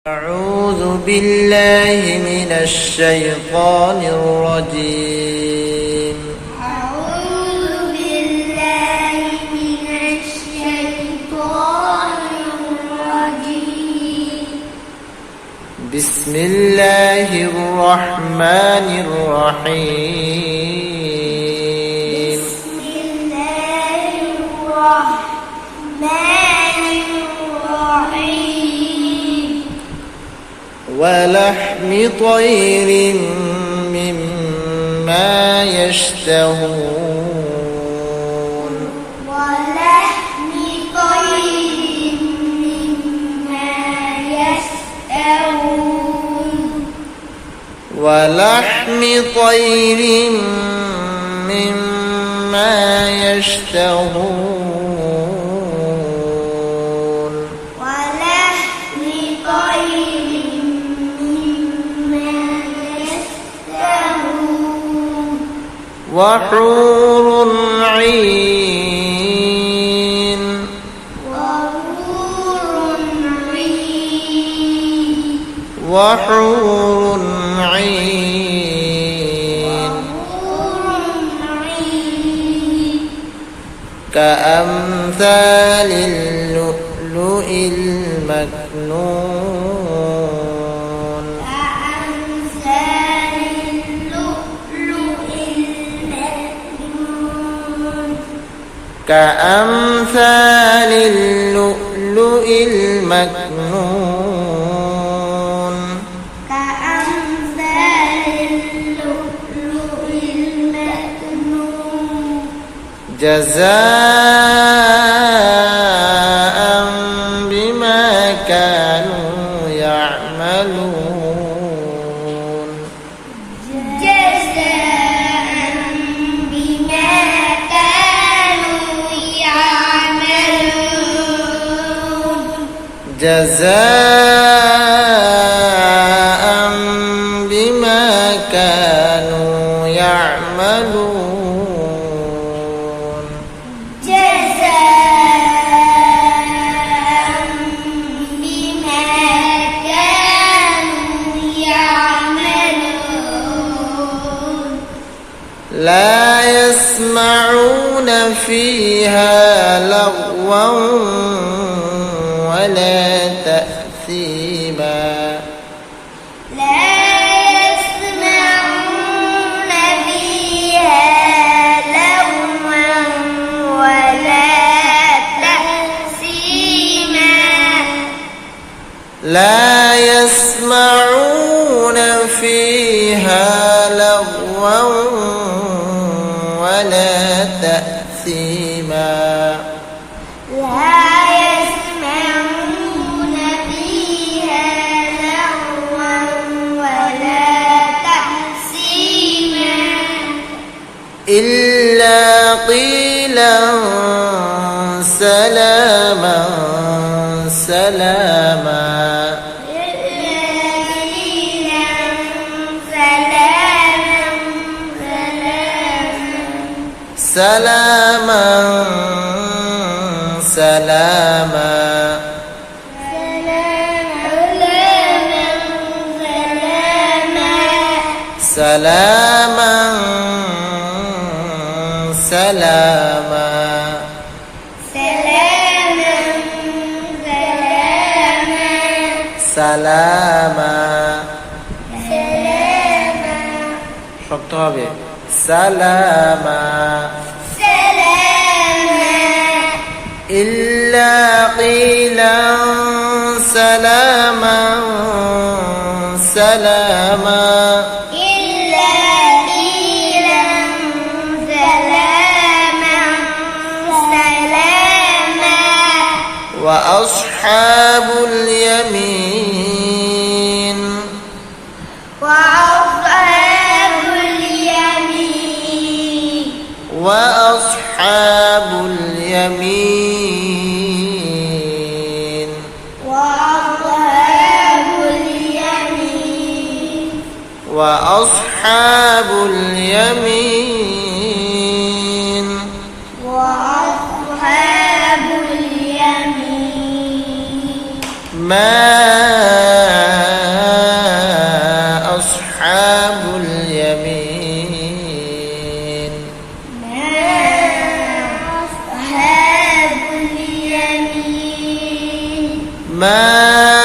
أعوذ بالله من الشيطان الرجيم. أعوذ بالله من الشيطان الرجيم. بسم الله الرحمن الرحيم. بسم الله الرحمن الرحيم. ولحم طير مما يشتهون. ولحم طير مما يشتهون. ولحم طير مما يشتهون. ولحم طير مما يشتهون. وحور عين. وحور عين. وحور عين. وحور عين. كأمثال اللؤلؤ المكنون. كأمثال اللؤلؤ المكنون. كأمثال اللؤلؤ المكنون. كأمثال اللؤلؤ المكنون. جزاء بما كانوا يعملون. جزاء بما كانوا يعملون. جزاء بما كانوا يعملون. جزاء بما كانوا يعملون. لا يسمعون فيها لغوا ولا تأثيما. لا يسمعون فيها لغوا ولا تأثيما. لا يسمعون فيها لغوا ولا تأثيما. لا يسمعون فيها لغوا ولا تأثيما. إلا قيلا سلاما سلاما. إلا قيلا سلاما سلاما. سلاما سلاما. سلاما سلاما. سلاما. শক্ত হবে। সালামা। إلا قيلا سلاما سلاما. إلا قيلا سلاما سلاما. وأصحاب اليمين. وأصحاب اليمين. وأصحاب اليمين. وأصحاب اليمين. وأصحاب اليمين. وأصحاب ما أصحاب اليمين ما أصحاب اليمين ما